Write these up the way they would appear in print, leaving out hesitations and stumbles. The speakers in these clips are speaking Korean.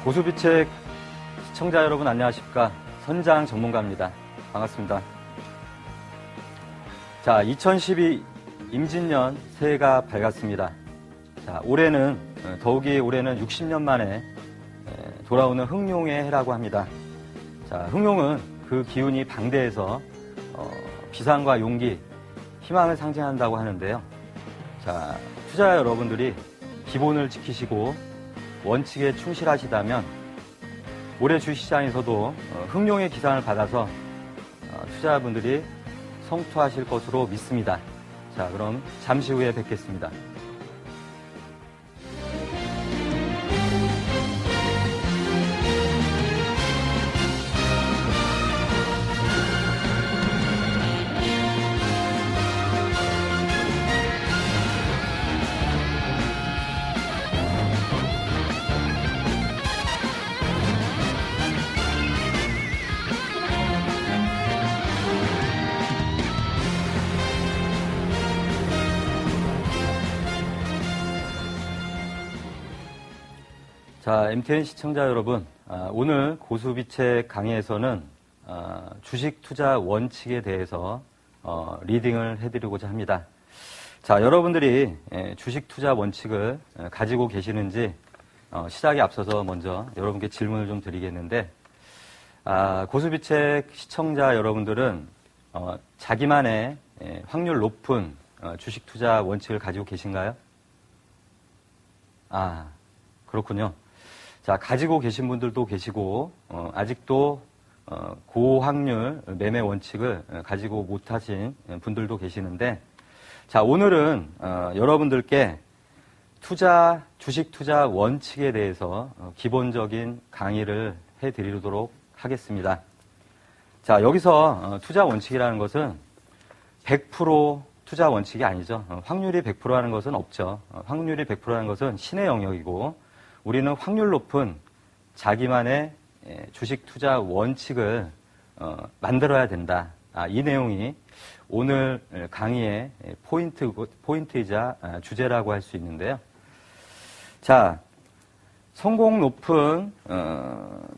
고수비책 시청자 여러분 안녕하십니까? 선장 전문가입니다. 반갑습니다. 자, 2012 임진년 새해가 밝았습니다. 자, 더욱이 올해는 60년 만에 돌아오는 흥룡의 해라고 합니다. 자, 흥룡은 그 기운이 방대해서 비상과 용기, 희망을 상징한다고 하는데요. 자, 투자자 여러분들이 기본을 지키시고 원칙에 충실하시다면 올해 주식시장에서도 흥룡의 기상을 받아서 투자자분들이 성투하실 것으로 믿습니다. 자, 그럼 잠시 후에 뵙겠습니다. 자, MTN 시청자 여러분, 오늘 고수비책 강의에서는 주식 투자 원칙에 대해서 리딩을 해드리고자 합니다. 자, 여러분들이 주식 투자 원칙을 가지고 계시는지 시작에 앞서서 먼저 여러분께 질문을 좀 드리겠는데, 고수비책 시청자 여러분들은 자기만의 확률 높은 주식 투자 원칙을 가지고 계신가요? 그렇군요. 자, 가지고 계신 분들도 계시고, 아직도, 고확률 매매 원칙을 가지고 못하신 분들도 계시는데, 자, 오늘은, 여러분들께 주식 투자 원칙에 대해서 기본적인 강의를 해드리도록 하겠습니다. 자, 여기서 투자 원칙이라는 것은 100% 투자 원칙이 아니죠. 확률이 100%라는 것은 없죠. 확률이 100%라는 것은 신의 영역이고, 우리는 확률 높은 자기만의 주식 투자 원칙을 만들어야 된다. 이 내용이 오늘 강의의 포인트이자 주제라고 할 수 있는데요. 자, 성공 높은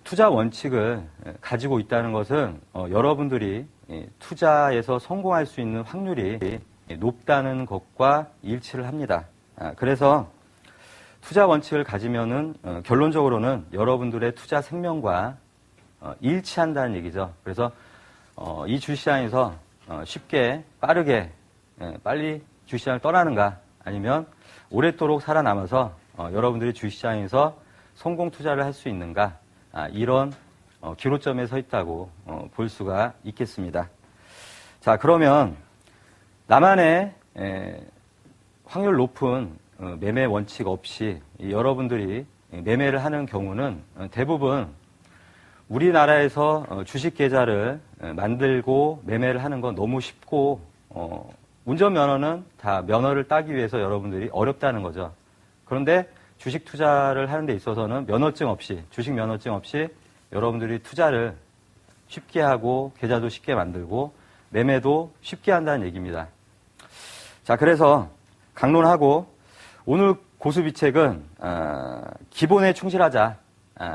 투자 원칙을 가지고 있다는 것은 여러분들이 투자에서 성공할 수 있는 확률이 높다는 것과 일치를 합니다. 그래서 투자 원칙을 가지면은 결론적으로는 여러분들의 투자 생명과 일치한다는 얘기죠. 그래서 이 주식시장에서 쉽게 빠르게 빨리 주식시장을 떠나는가, 아니면 오랫도록 살아남아서 여러분들이 주식시장에서 성공 투자를 할 수 있는가, 이런 기로점에 서 있다고 볼 수가 있겠습니다. 자, 그러면 나만의 확률 높은 매매 원칙 없이 여러분들이 매매를 하는 경우는 대부분 우리나라에서 주식 계좌를 만들고 매매를 하는 건 너무 쉽고, 운전면허는 다 면허를 따기 위해서 여러분들이 어렵다는 거죠. 그런데 주식 투자를 하는 데 있어서는 주식 면허증 없이 여러분들이 투자를 쉽게 하고 계좌도 쉽게 만들고 매매도 쉽게 한다는 얘기입니다. 자, 그래서 강론하고 오늘 고수비책은 기본에 충실하자,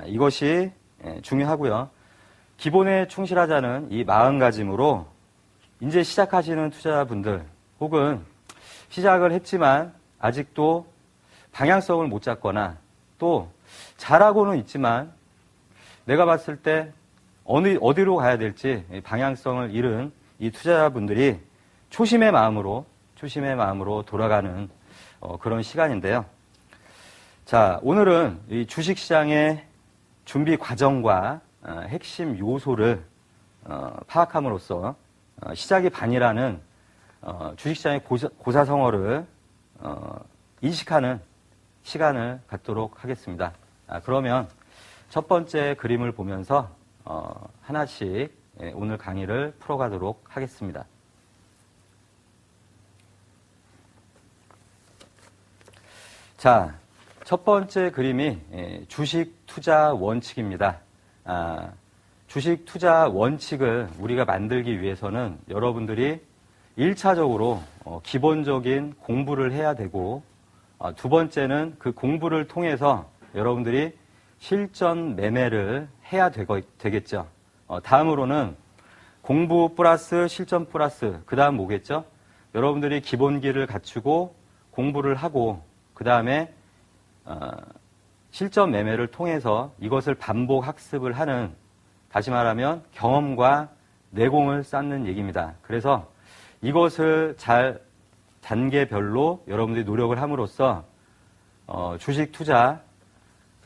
이것이 중요하고요. 기본에 충실하자는 이 마음가짐으로 이제 시작하시는 투자자분들, 혹은 시작을 했지만 아직도 방향성을 못 잡거나, 또 잘하고는 있지만 내가 봤을 때 어디로 가야 될지 방향성을 잃은 이 투자자분들이 초심의 마음으로 돌아가는 그런 시간인데요. 자, 오늘은 이 주식시장의 준비 과정과 핵심 요소를 파악함으로써 시작이 반이라는 주식시장의 고사성어를 인식하는 시간을 갖도록 하겠습니다. 그러면 첫 번째 그림을 보면서 하나씩 오늘 강의를 풀어가도록 하겠습니다. 자, 첫 번째 그림이 주식 투자 원칙입니다. 주식 투자 원칙을 우리가 만들기 위해서는 여러분들이 1차적으로 기본적인 공부를 해야 되고, 두 번째는 그 공부를 통해서 여러분들이 실전 매매를 해야 되겠죠. 다음으로는 공부 플러스 실전 플러스 그 다음 뭐겠죠? 여러분들이 기본기를 갖추고 공부를 하고 그 다음에 실전 매매를 통해서 이것을 반복 학습을 하는, 다시 말하면 경험과 내공을 쌓는 얘기입니다. 그래서 이것을 잘 단계별로 여러분들이 노력을 함으로써 주식 투자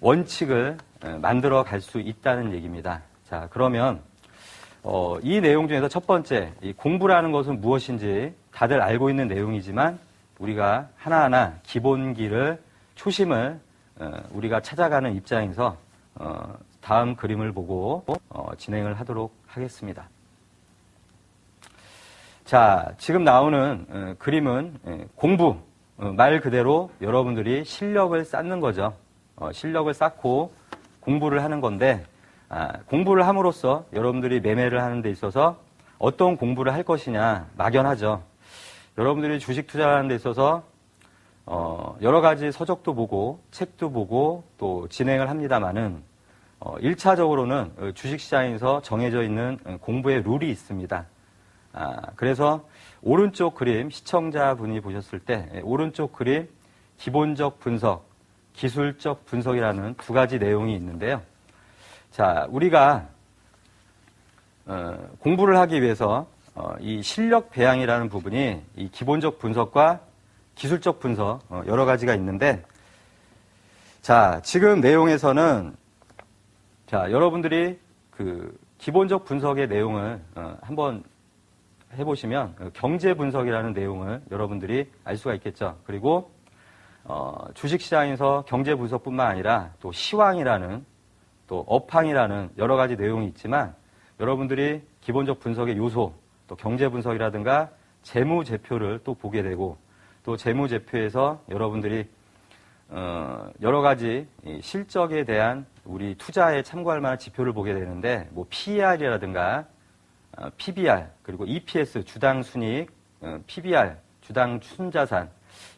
원칙을 만들어 갈 수 있다는 얘기입니다. 자, 그러면 이 내용 중에서 첫 번째, 이 공부라는 것은 무엇인지 다들 알고 있는 내용이지만 우리가 하나하나 기본기를, 초심을 우리가 찾아가는 입장에서 다음 그림을 보고 진행을 하도록 하겠습니다. 자, 지금 나오는 그림은 공부, 말 그대로 여러분들이 실력을 쌓는 거죠. 실력을 쌓고 공부를 하는 건데, 공부를 함으로써 여러분들이 매매를 하는 데 있어서 어떤 공부를 할 것이냐 막연하죠. 여러분들이 주식 투자하는 데 있어서 여러 가지 서적도 보고 책도 보고 또 진행을 합니다만은 1차적으로는 주식시장에서 정해져 있는 공부의 룰이 있습니다. 그래서 오른쪽 그림, 시청자분이 보셨을 때 오른쪽 그림 기본적 분석, 기술적 분석이라는 두 가지 내용이 있는데요. 자, 우리가 공부를 하기 위해서 이 실력 배양이라는 부분이 이 기본적 분석과 기술적 분석 여러 가지가 있는데, 자, 지금 내용에서는 자, 여러분들이 그 기본적 분석의 내용을 한번 해보시면 경제 분석이라는 내용을 여러분들이 알 수가 있겠죠. 그리고 주식시장에서 경제 분석뿐만 아니라 또 시황이라는 또 업황이라는 여러 가지 내용이 있지만 여러분들이 기본적 분석의 요소, 또 경제 분석이라든가 재무제표를 또 보게 되고, 또 재무제표에서 여러분들이 여러 가지 실적에 대한 우리 투자에 참고할 만한 지표를 보게 되는데, 뭐 PER이라든가 PBR, 그리고 EPS, 주당 순이익, PBR, 주당 순자산,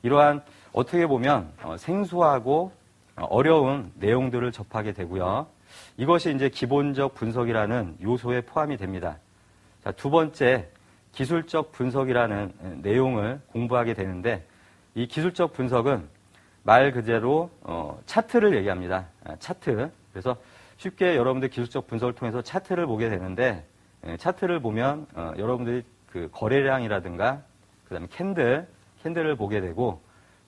이러한 어떻게 보면 생소하고 어려운 내용들을 접하게 되고요. 이것이 이제 기본적 분석이라는 요소에 포함이 됩니다. 자, 두 번째, 기술적 분석이라는 내용을 공부하게 되는데, 이 기술적 분석은 말 그대로 차트를 얘기합니다. 차트. 그래서 쉽게 여러분들 기술적 분석을 통해서 차트를 보게 되는데, 차트를 보면 여러분들이 그 거래량이라든가 그다음에 캔들을 보게 되고,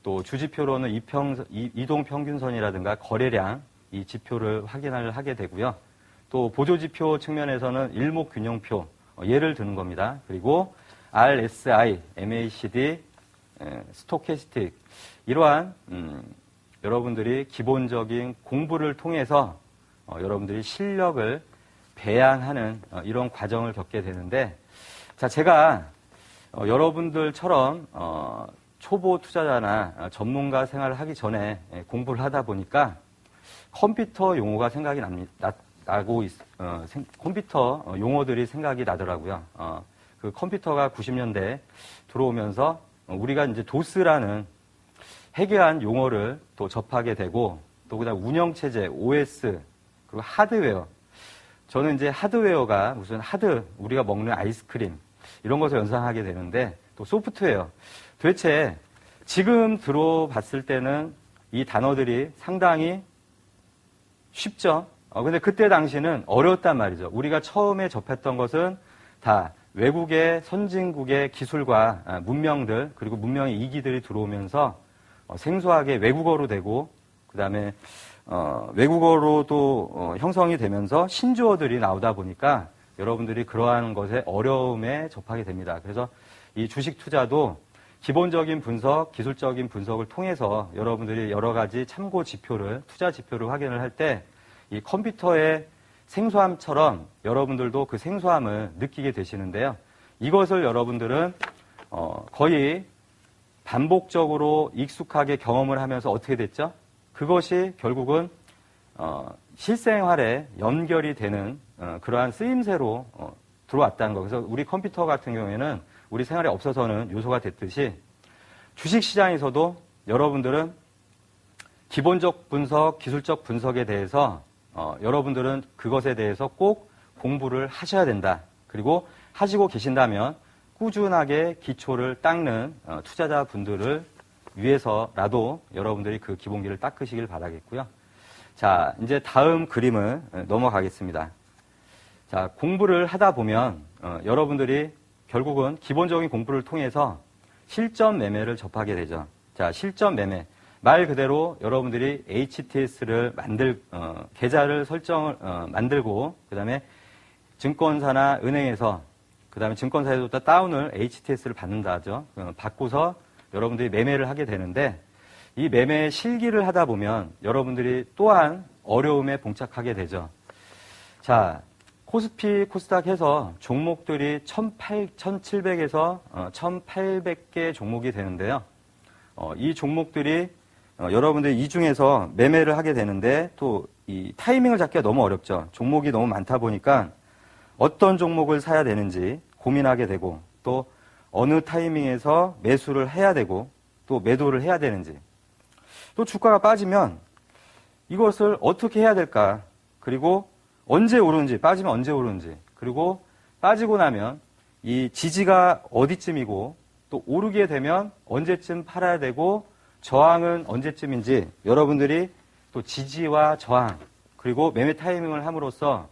또 주지표로는 이동평균선이라든가 거래량, 이 지표를 확인을 하게 되고요. 또 보조지표 측면에서는 일목균형표, 예를 드는 겁니다. 그리고 RSI, MACD, 스토캐스틱, 이러한 여러분들이 기본적인 공부를 통해서 여러분들이 실력을 배양하는 이런 과정을 겪게 되는데, 자, 제가 여러분들처럼 초보 투자자나 전문가 생활을 하기 전에 공부를 하다 보니까 컴퓨터 용어가 생각이 나고 컴퓨터 용어들이 생각이 나더라고요. 그 컴퓨터가 90년대 들어오면서 우리가 이제 도스라는 해괴한 용어를 또 접하게 되고, 또 그다음 운영체제, OS, 그리고 하드웨어. 저는 이제 하드웨어가 무슨 우리가 먹는 아이스크림, 이런 것을 연상하게 되는데, 또 소프트웨어. 도대체 지금 들어봤을 때는 이 단어들이 상당히 쉽죠? 근데 그때 당시는 어려웠단 말이죠. 우리가 처음에 접했던 것은 다 외국의 선진국의 기술과 문명들, 그리고 문명의 이기들이 들어오면서 생소하게 외국어로 되고, 그 다음에 외국어로도 형성이 되면서 신조어들이 나오다 보니까 여러분들이 그러한 것에 어려움에 접하게 됩니다. 그래서 이 주식 투자도 기본적인 분석, 기술적인 분석을 통해서 여러분들이 여러 가지 참고 지표를, 투자 지표를 확인을 할 때 이 컴퓨터의 생소함처럼 여러분들도 그 생소함을 느끼게 되시는데요. 이것을 여러분들은 거의 반복적으로 익숙하게 경험을 하면서 어떻게 됐죠? 그것이 결국은 실생활에 연결이 되는 그러한 쓰임새로 들어왔다는 거. 그래서 우리 컴퓨터 같은 경우에는 우리 생활에 없어서는 요소가 됐듯이 주식시장에서도 여러분들은 기본적 분석, 기술적 분석에 대해서 여러분들은 그것에 대해서 꼭 공부를 하셔야 된다. 그리고 하시고 계신다면 꾸준하게 기초를 닦는 투자자분들을 위해서라도 여러분들이 그 기본기를 닦으시길 바라겠고요. 자, 이제 다음 그림을 넘어가겠습니다. 자, 공부를 하다 보면 여러분들이 결국은 기본적인 공부를 통해서 실전 매매를 접하게 되죠. 자, 실전 매매. 말 그대로 여러분들이 HTS를 계좌를 만들고, 그 다음에 증권사나 은행에서, 그 다음에 증권사에서 또 다운을 HTS를 받는다 하죠. 받고서 여러분들이 매매를 하게 되는데, 이 매매 실기를 하다 보면 여러분들이 또한 어려움에 봉착하게 되죠. 자, 코스피, 코스닥 해서 종목들이 1700에서 1800개 종목이 되는데요. 이 종목들이 여러분들이 이 중에서 매매를 하게 되는데 또 이 타이밍을 잡기가 너무 어렵죠. 종목이 너무 많다 보니까 어떤 종목을 사야 되는지 고민하게 되고 또 어느 타이밍에서 매수를 해야 되고 또 매도를 해야 되는지 또 주가가 빠지면 이것을 어떻게 해야 될까 그리고 언제 오르는지 빠지면 언제 오르는지 그리고 빠지고 나면 이 지지가 어디쯤이고 또 오르게 되면 언제쯤 팔아야 되고 저항은 언제쯤인지 여러분들이 또 지지와 저항 그리고 매매 타이밍을 함으로써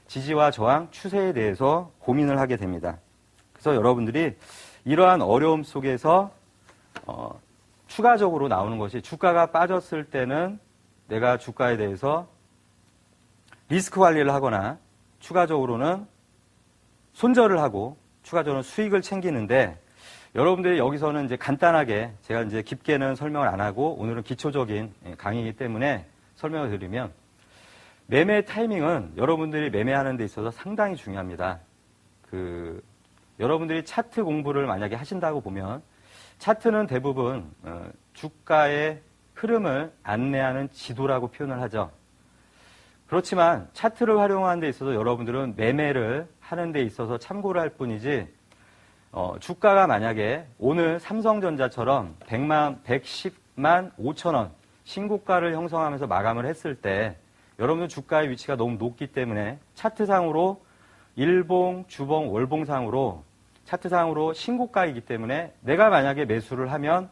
지지와 저항 추세에 대해서 고민을 하게 됩니다. 그래서 여러분들이 이러한 어려움 속에서 추가적으로 나오는 것이 주가가 빠졌을 때는 내가 주가에 대해서 리스크 관리를 하거나 추가적으로는 손절을 하고 추가적으로 수익을 챙기는데 여러분들이 여기서는 이제 간단하게 제가 이제 깊게는 설명을 안 하고 오늘은 기초적인 강의이기 때문에 설명을 드리면 매매 타이밍은 여러분들이 매매하는 데 있어서 상당히 중요합니다. 여러분들이 차트 공부를 만약에 하신다고 보면 차트는 대부분 주가의 흐름을 안내하는 지도라고 표현을 하죠. 그렇지만 차트를 활용하는 데 있어서 여러분들은 매매를 하는 데 있어서 참고를 할 뿐이지 주가가 만약에 오늘 삼성전자처럼 110만 5천 원 신고가를 형성하면서 마감을 했을 때 여러분들 주가의 위치가 너무 높기 때문에 차트상으로 일봉, 주봉, 월봉상으로 차트상으로 신고가이기 때문에 내가 만약에 매수를 하면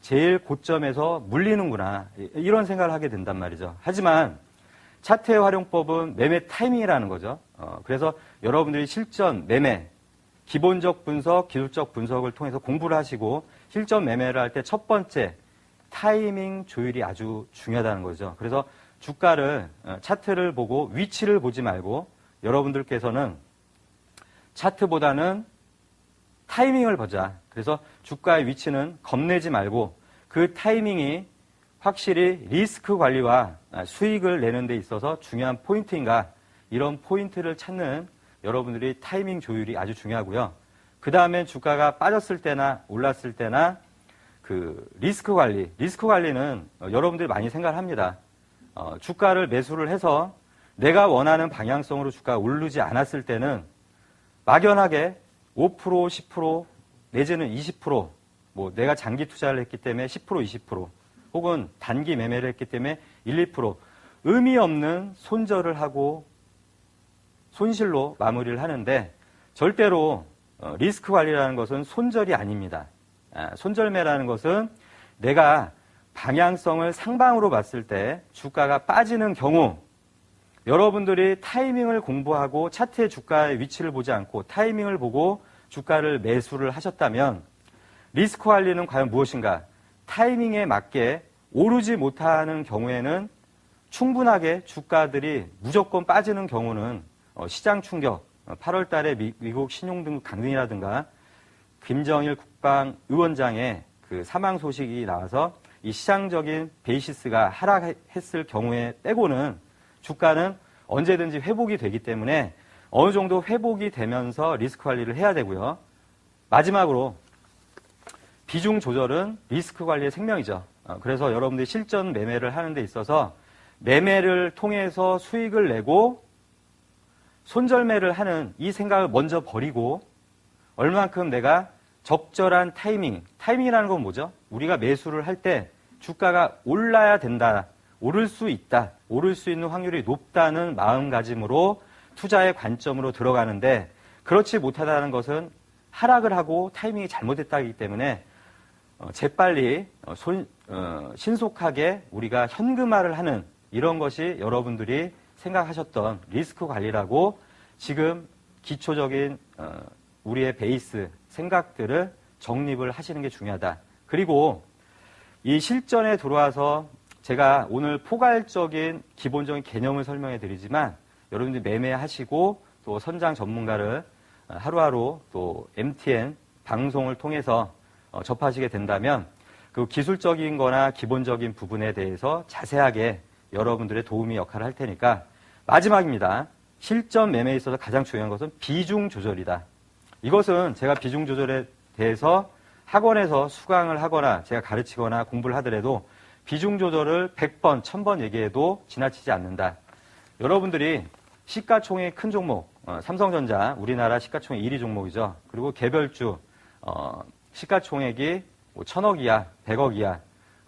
제일 고점에서 물리는구나 이런 생각을 하게 된단 말이죠. 하지만 차트의 활용법은 매매 타이밍이라는 거죠. 그래서 여러분들이 실전 매매 기본적 분석, 기술적 분석을 통해서 공부를 하시고 실전 매매를 할 때 첫 번째 타이밍 조율이 아주 중요하다는 거죠. 그래서 주가를 차트를 보고 위치를 보지 말고 여러분들께서는 차트보다는 타이밍을 보자. 그래서 주가의 위치는 겁내지 말고 그 타이밍이 확실히 리스크 관리와 수익을 내는 데 있어서 중요한 포인트인가 이런 포인트를 찾는 여러분들이 타이밍 조율이 아주 중요하고요. 그 다음에 주가가 빠졌을 때나 올랐을 때나 리스크 관리는 여러분들이 많이 생각을 합니다. 주가를 매수를 해서 내가 원하는 방향성으로 주가가 오르지 않았을 때는 막연하게 5%, 10% 내지는 20% 내가 장기 투자를 했기 때문에 10%, 20% 혹은 단기 매매를 했기 때문에 1, 2% 의미 없는 손절을 하고 손실로 마무리를 하는데 절대로 리스크 관리라는 것은 손절이 아닙니다. 손절매라는 것은 내가 방향성을 상방으로 봤을 때 주가가 빠지는 경우 여러분들이 타이밍을 공부하고 차트의 주가의 위치를 보지 않고 타이밍을 보고 주가를 매수를 하셨다면 리스크 관리는 과연 무엇인가? 타이밍에 맞게 오르지 못하는 경우에는 충분하게 주가들이 무조건 빠지는 경우는 시장 충격, 8월 달에 미국 신용등급 강등이라든가 김정일 국방위원장의 사망 소식이 나와서 이 시장적인 베이시스가 하락했을 경우에 빼고는 주가는 언제든지 회복이 되기 때문에 어느 정도 회복이 되면서 리스크 관리를 해야 되고요. 마지막으로 비중 조절은 리스크 관리의 생명이죠. 그래서 여러분들이 실전 매매를 하는 데 있어서 매매를 통해서 수익을 내고 손절매를 하는 이 생각을 먼저 버리고 얼만큼 내가 적절한 타이밍이라는 건 뭐죠? 우리가 매수를 할 때 주가가 올라야 된다, 오를 수 있다, 오를 수 있는 확률이 높다는 마음가짐으로 투자의 관점으로 들어가는데, 그렇지 못하다는 것은 하락을 하고 타이밍이 잘못됐다기 때문에 재빨리 신속하게 우리가 현금화를 하는 이런 것이 여러분들이 생각하셨던 리스크 관리라고 지금 기초적인 우리의 베이스 생각들을 정립을 하시는 게 중요하다. 그리고 이 실전에 들어와서 제가 오늘 포괄적인 기본적인 개념을 설명해 드리지만 여러분들이 매매하시고 또 선장 전문가를 하루하루 또 MTN 방송을 통해서 접하시게 된다면 그 기술적인 거나 기본적인 부분에 대해서 자세하게 여러분들의 도움이 역할을 할 테니까, 마지막입니다. 실전 매매에 있어서 가장 중요한 것은 비중 조절이다. 이것은 제가 비중 조절에 대해서 학원에서 수강을 하거나 제가 가르치거나 공부를 하더라도 비중 조절을 100번, 1000번 얘기해도 지나치지 않는다. 여러분들이 시가총액 큰 종목, 삼성전자 우리나라 시가총액 1위 종목이죠. 그리고 개별주 시가총액이 1000억 이하, 100억 이하,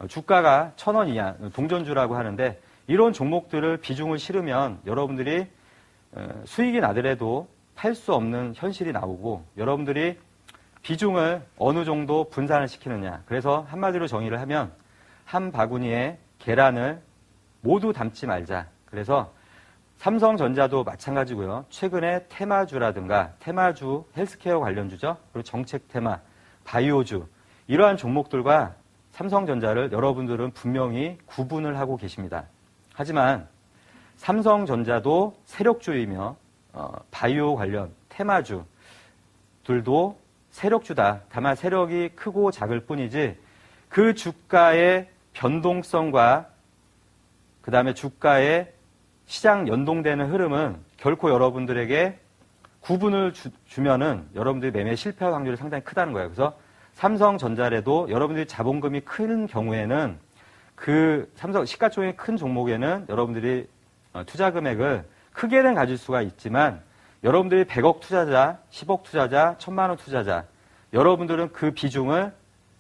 주가가 1000원 이하, 동전주라고 하는데 이런 종목들을 비중을 실으면 여러분들이 수익이 나더라도 팔 수 없는 현실이 나오고, 여러분들이 비중을 어느 정도 분산을 시키느냐. 그래서 한마디로 정의를 하면 한 바구니에 계란을 모두 담지 말자. 그래서 삼성전자도 마찬가지고요. 최근에 테마주라든가 테마주 헬스케어 관련주죠. 그리고 정책 테마, 바이오주 이러한 종목들과 삼성전자를 여러분들은 분명히 구분을 하고 계십니다. 하지만 삼성전자도 세력주이며 바이오 관련 테마주들도 세력주다. 다만 세력이 크고 작을 뿐이지 그 주가의 변동성과 그 다음에 주가의 시장 연동되는 흐름은 결코 여러분들에게 구분을 주면은 여러분들이 매매 실패할 확률이 상당히 크다는 거예요. 그래서 삼성전자라도 여러분들이 자본금이 큰 경우에는 그 삼성 시가총액 큰 종목에는 여러분들이 투자 금액을 크게는 가질 수가 있지만 여러분들이 100억 투자자, 10억 투자자, 1000만 원 투자자, 여러분들은 그 비중을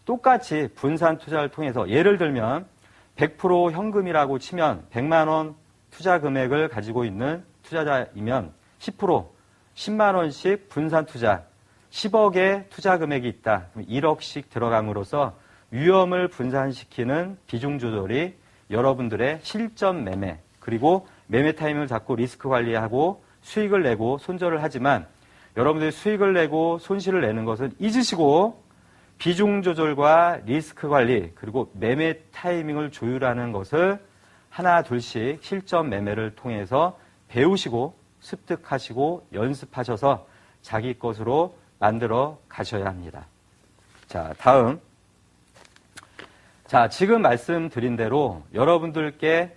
똑같이 분산 투자를 통해서, 예를 들면 100% 현금이라고 치면 100만 원 투자 금액을 가지고 있는 투자자이면 10%, 10만 원씩 분산 투자, 10억의 투자 금액이 있다. 그럼 1억씩 들어감으로써 위험을 분산시키는 비중 조절이 여러분들의 실전 매매, 그리고 매매 타임을 잡고 리스크 관리하고 수익을 내고 손절을 하지만, 여러분들이 수익을 내고 손실을 내는 것은 잊으시고 비중 조절과 리스크 관리, 그리고 매매 타이밍을 조율하는 것을 하나 둘씩 실전 매매를 통해서 배우시고 습득하시고 연습하셔서 자기 것으로 만들어 가셔야 합니다. 자, 다음. 자, 지금 말씀드린 대로 여러분들께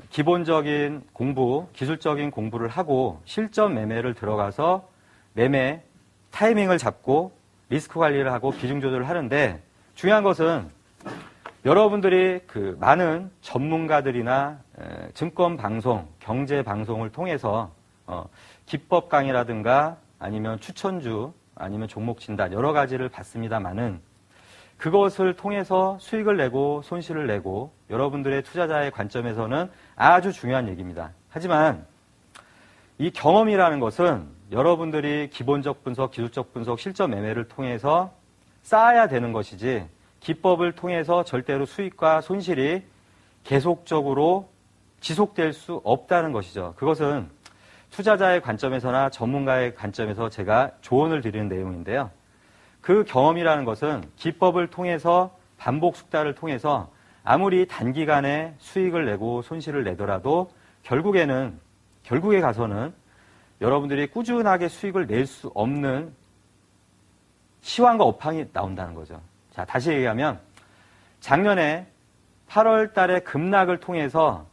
기본적인 공부, 기술적인 공부를 하고 실전 매매를 들어가서 매매 타이밍을 잡고 리스크 관리를 하고 비중 조절을 하는데, 중요한 것은 여러분들이 그 많은 전문가들이나 증권 방송, 경제 방송을 통해서 기법 강의라든가 아니면 추천주, 아니면 종목 진단 여러 가지를 받습니다만은, 그것을 통해서 수익을 내고 손실을 내고 여러분들의 투자자의 관점에서는 아주 중요한 얘기입니다. 하지만 이 경험이라는 것은 여러분들이 기본적 분석, 기술적 분석, 실전 매매를 통해서 쌓아야 되는 것이지, 기법을 통해서 절대로 수익과 손실이 계속적으로 지속될 수 없다는 것이죠. 그것은 투자자의 관점에서나 전문가의 관점에서 제가 조언을 드리는 내용인데요. 그 경험이라는 것은 기법을 통해서 반복 숙달을 통해서 아무리 단기간에 수익을 내고 손실을 내더라도 결국에 가서는 여러분들이 꾸준하게 수익을 낼 수 없는 시황과 업황이 나온다는 거죠. 자, 다시 얘기하면 작년에 8월 달에 급락을 통해서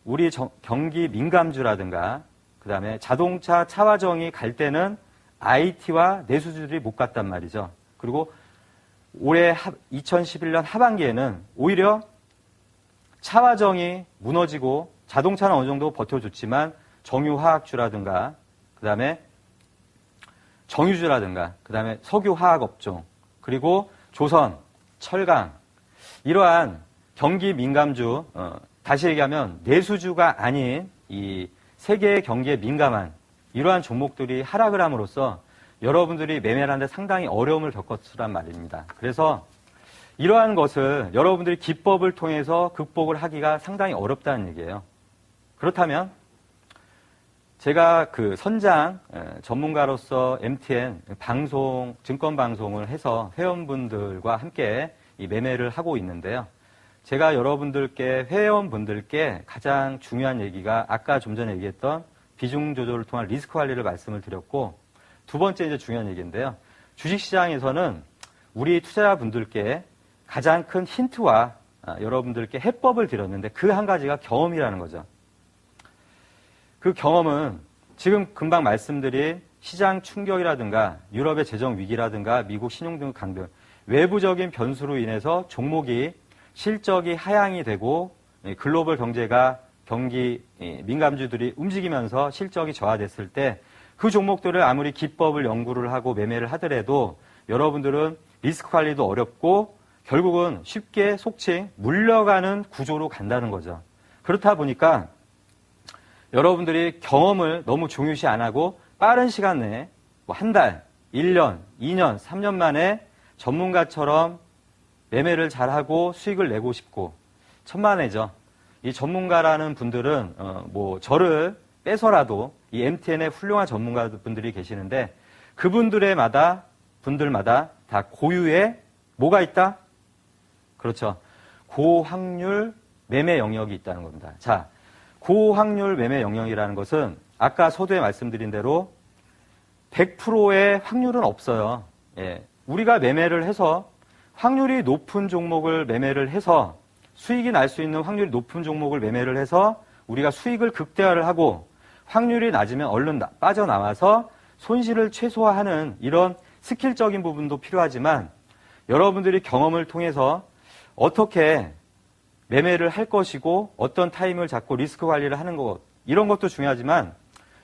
우리 경기 민감주라든가 그 다음에 자동차 차화정이 갈 때는 IT와 내수주들이 못 갔단 말이죠. 그리고 올해 2011년 하반기에는 오히려 차화정이 무너지고 자동차는 어느 정도 버텨줬지만 정유화학주라든가 그 다음에 정유주라든가 그 다음에 석유화학업종, 그리고 조선, 철강, 이러한 경기 민감주, 다시 얘기하면 내수주가 아닌 이 세계의 경기에 민감한 이러한 종목들이 하락을 함으로써 여러분들이 매매를 하는데 상당히 어려움을 겪었으란 말입니다. 그래서 이러한 것을 여러분들이 기법을 통해서 극복을 하기가 상당히 어렵다는 얘기예요. 그렇다면 제가 그 선장 전문가로서 MTN 방송, 증권 방송을 해서 회원분들과 함께 이 매매를 하고 있는데요. 제가 여러분들께, 회원분들께 가장 중요한 얘기가 아까 좀 전에 얘기했던 비중 조절을 통한 리스크 관리를 말씀을 드렸고, 두 번째 이제 중요한 얘기인데요. 주식시장에서는 우리 투자자분들께 가장 큰 힌트와 여러분들께 해법을 드렸는데 그 한 가지가 경험이라는 거죠. 그 경험은 지금 금방 말씀드린 시장 충격이라든가 유럽의 재정 위기라든가 미국 신용등급 강등, 외부적인 변수로 인해서 종목이 실적이 하향이 되고 글로벌 경제가 경기 민감주들이 움직이면서 실적이 저하됐을 때 그 종목들을 아무리 기법을 연구를 하고 매매를 하더라도 여러분들은 리스크 관리도 어렵고 결국은 쉽게 속칭 물려가는 구조로 간다는 거죠. 그렇다 보니까 여러분들이 경험을 너무 중요시 안 하고 빠른 시간 내에 뭐 한 달, 1년, 2년, 3년 만에 전문가처럼 매매를 잘하고 수익을 내고 싶고 천만에죠. 이 전문가라는 분들은 뭐 저를 빼서라도 이 MTN의 훌륭한 전문가분들이 계시는데 그분들마다 다 고유의 뭐가 있다? 그렇죠. 고확률 매매 영역이 있다는 겁니다. 자, 고확률 매매 영역이라는 것은 아까 서두에 말씀드린 대로 100%의 확률은 없어요. 예. 우리가 매매를 해서 확률이 높은 종목을 매매를 해서 수익이 날 수 있는 확률이 높은 종목을 매매를 해서 우리가 수익을 극대화를 하고 확률이 낮으면 얼른 빠져나와서 손실을 최소화하는 이런 스킬적인 부분도 필요하지만 여러분들이 경험을 통해서 어떻게 매매를 할 것이고 어떤 타임을 잡고 리스크 관리를 하는 것 이런 것도 중요하지만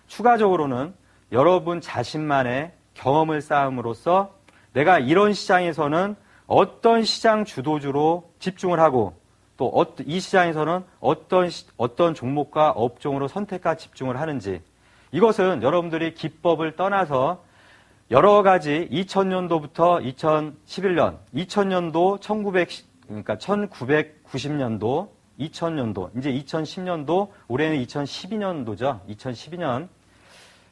추가적으로는 여러분 자신만의 경험을 쌓음으로써 내가 이런 시장에서는 어떤 시장 주도주로 집중을 하고 또 이 시장에서는 어떤 종목과 업종으로 선택과 집중을 하는지 이것은 여러분들이 기법을 떠나서 여러 가지 2000년도부터 2011년, 2000년도, 1990년도, 2000년도, 이제 2010년도, 올해는 2012년도죠. 2012년.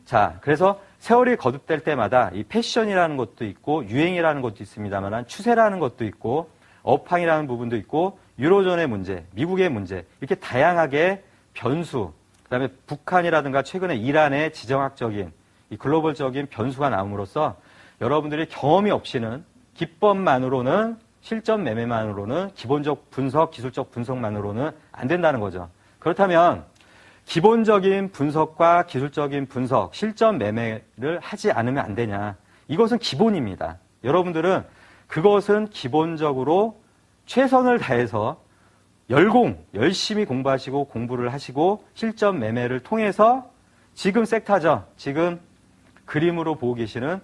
자, 그래서 세월이 거듭될 때마다 이 패션이라는 것도 있고 유행이라는 것도 있습니다만 추세라는 것도 있고 업황이라는 부분도 있고 유로존의 문제, 미국의 문제 이렇게 다양하게 변수, 그다음에 북한이라든가 최근에 이란의 지정학적인 이 글로벌적인 변수가 나옴으로써 여러분들이 경험이 없이는 기법만으로는 실전 매매만으로는 기본적 분석, 기술적 분석만으로는 안 된다는 거죠. 그렇다면 기본적인 분석과 기술적인 분석, 실전 매매를 하지 않으면 안 되냐. 이것은 기본입니다. 여러분들은 그것은 기본적으로 최선을 다해서 열심히 공부하시고 공부를 하시고 실전 매매를 통해서 지금 섹터죠. 지금 그림으로 보고 계시는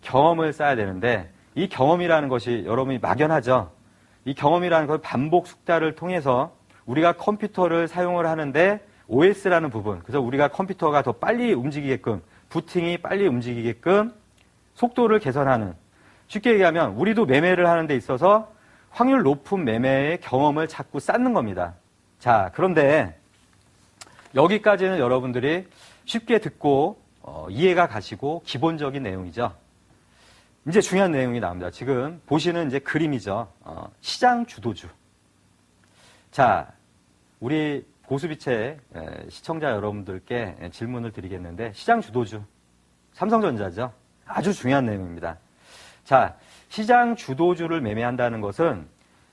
경험을 쌓아야 되는데 이 경험이라는 것이 여러분이 막연하죠. 이 경험이라는 걸 반복 숙달을 통해서 우리가 컴퓨터를 사용을 하는데 OS라는 부분, 그래서 우리가 컴퓨터가 더 빨리 움직이게끔, 부팅이 빨리 움직이게끔 속도를 개선하는, 쉽게 얘기하면 우리도 매매를 하는 데 있어서 확률 높은 매매의 경험을 자꾸 쌓는 겁니다. 자, 그런데 여기까지는 여러분들이 쉽게 듣고 이해가 가시고 기본적인 내용이죠. 이제 중요한 내용이 나옵니다. 지금 보시는 이제 그림이죠. 시장 주도주. 자, 우리 고수비체 시청자 여러분들께 질문을 드리겠는데 시장 주도주, 삼성전자죠. 아주 중요한 내용입니다. 자, 시장 주도주를 매매한다는 것은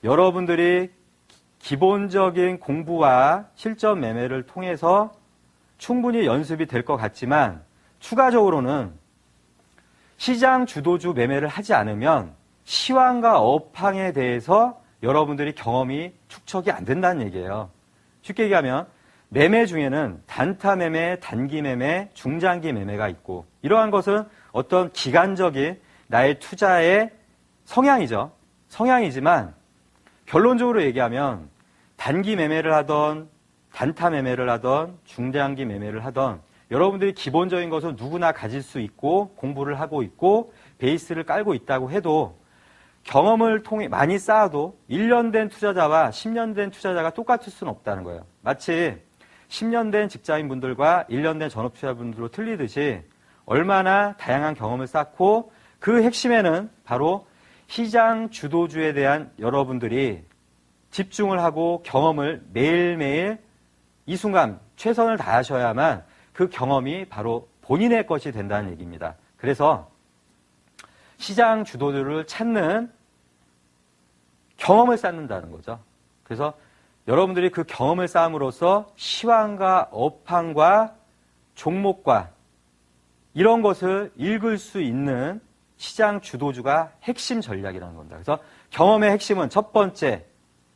여러분들이 기본적인 공부와 실전 매매를 통해서 충분히 연습이 될 것 같지만 추가적으로는 시장 주도주 매매를 하지 않으면 시황과 업황에 대해서 여러분들이 경험이 축적이 안 된다는 얘기예요. 쉽게 얘기하면 매매 중에는 단타 매매, 단기 매매, 중장기 매매가 있고 이러한 것은 어떤 기간적인 나의 투자의 성향이죠. 성향이지만 결론적으로 얘기하면 단기 매매를 하던 단타 매매를 하던 중장기 매매를 하던 여러분들이 기본적인 것은 누구나 가질 수 있고 공부를 하고 있고 베이스를 깔고 있다고 해도 경험을 통해 많이 쌓아도 1년 된 투자자와 10년 된 투자자가 똑같을 수는 없다는 거예요. 마치 10년 된 직장인분들과 1년 된 전업투자분들로 틀리듯이 얼마나 다양한 경험을 쌓고 그 핵심에는 바로 시장 주도주에 대한 여러분들이 집중을 하고 경험을 매일매일 이 순간 최선을 다하셔야만 그 경험이 바로 본인의 것이 된다는 얘기입니다. 그래서 시장 주도주를 찾는 경험을 쌓는다는 거죠. 그래서 여러분들이 그 경험을 쌓음으로써 시황과 업황과 종목과 이런 것을 읽을 수 있는 시장 주도주가 핵심 전략이라는 겁니다. 그래서 경험의 핵심은 첫 번째,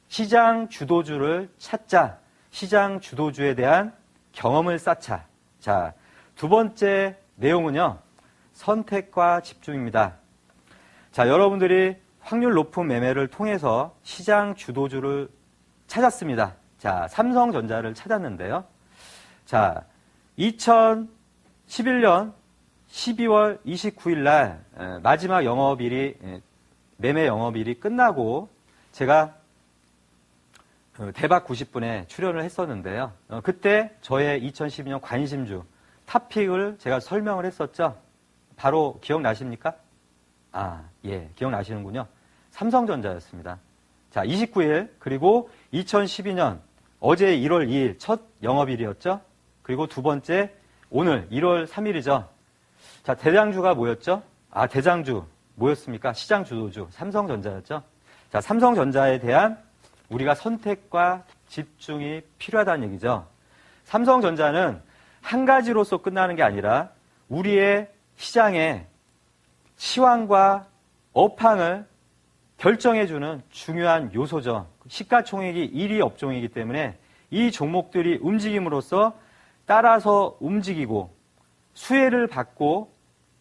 시장 주도주를 찾자. 시장 주도주에 대한 경험을 쌓자. 자, 두 번째 내용은요, 선택과 집중입니다. 자, 여러분들이 확률 높은 매매를 통해서 시장 주도주를 찾았습니다. 자, 삼성전자를 찾았는데요. 자, 2011년 12월 29일 날 마지막 영업일이 매매 영업일이 끝나고 제가 대박 90분에 출연을 했었는데요. 그때 저의 2012년 관심주 탑픽을 제가 설명을 했었죠. 바로 기억나십니까? 아, 예, 기억나시는군요. 삼성전자였습니다. 자, 29일 그리고 2012년 어제 1월 2일 첫 영업일이었죠. 그리고 두 번째 오늘 1월 3일이죠. 자, 대장주가 뭐였죠? 아, 대장주 뭐였습니까? 시장 주도주 삼성전자였죠. 자, 삼성전자에 대한 우리가 선택과 집중이 필요하다는 얘기죠. 삼성전자는 한 가지로서 끝나는 게 아니라 우리의 시장의 시황과 업황을 결정해주는 중요한 요소죠. 시가총액이 1위 업종이기 때문에 이 종목들이 움직임으로써 따라서 움직이고 수혜를 받고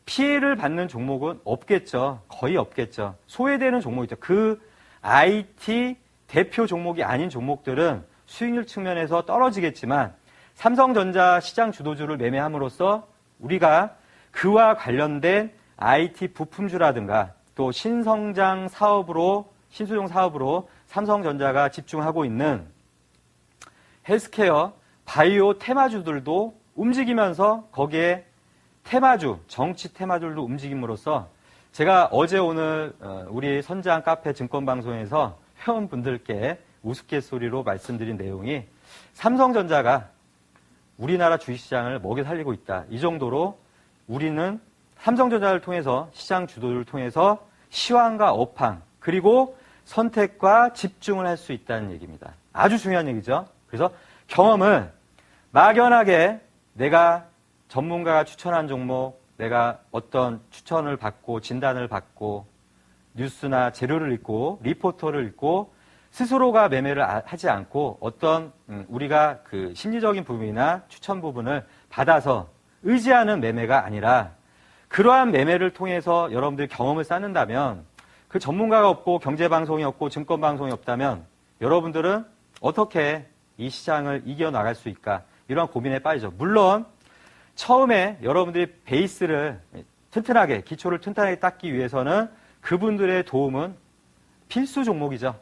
피해를 받는 종목은 없겠죠. 거의 없겠죠. 소외되는 종목이죠. 그 IT 대표 종목이 아닌 종목들은 수익률 측면에서 떨어지겠지만 삼성전자 시장 주도주를 매매함으로써 우리가 그와 관련된 IT 부품주라든가 또 신성장 사업으로 신수종 사업으로 삼성전자가 집중하고 있는 헬스케어, 바이오 테마주들도 움직이면서 거기에 테마주, 정치 테마주들도 움직임으로써 제가 어제 오늘 우리 선장 카페 증권방송에서 회원분들께 우스갯소리로 말씀드린 내용이 삼성전자가 우리나라 주식시장을 먹여 살리고 있다. 이 정도로 우리는 삼성전자를 통해서 시장 주도를 통해서 시황과 업황 그리고 선택과 집중을 할 수 있다는 얘기입니다. 아주 중요한 얘기죠. 그래서 경험을 막연하게 내가 전문가가 추천한 종목, 내가 어떤 추천을 받고 진단을 받고 뉴스나 재료를 읽고 리포터를 읽고 스스로가 매매를 하지 않고 어떤 우리가 그 심리적인 부분이나 추천 부분을 받아서 의지하는 매매가 아니라 그러한 매매를 통해서 여러분들이 경험을 쌓는다면 그 전문가가 없고 경제방송이 없고 증권방송이 없다면 여러분들은 어떻게 이 시장을 이겨나갈 수 있을까 이런 고민에 빠지죠. 물론 처음에 여러분들이 베이스를 튼튼하게 기초를 튼튼하게 닦기 위해서는 그분들의 도움은 필수 종목이죠.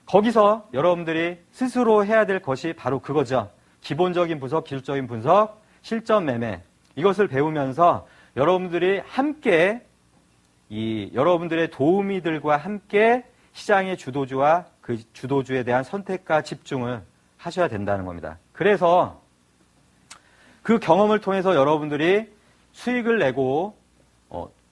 거기서 여러분들이 스스로 해야 될 것이 바로 그거죠. 기본적인 분석, 기술적인 분석, 실전 매매 이것을 배우면서 여러분들이 함께 여러분들의 도우미들과 함께 시장의 주도주와 그 주도주에 대한 선택과 집중을 하셔야 된다는 겁니다. 그래서 그 경험을 통해서 여러분들이 수익을 내고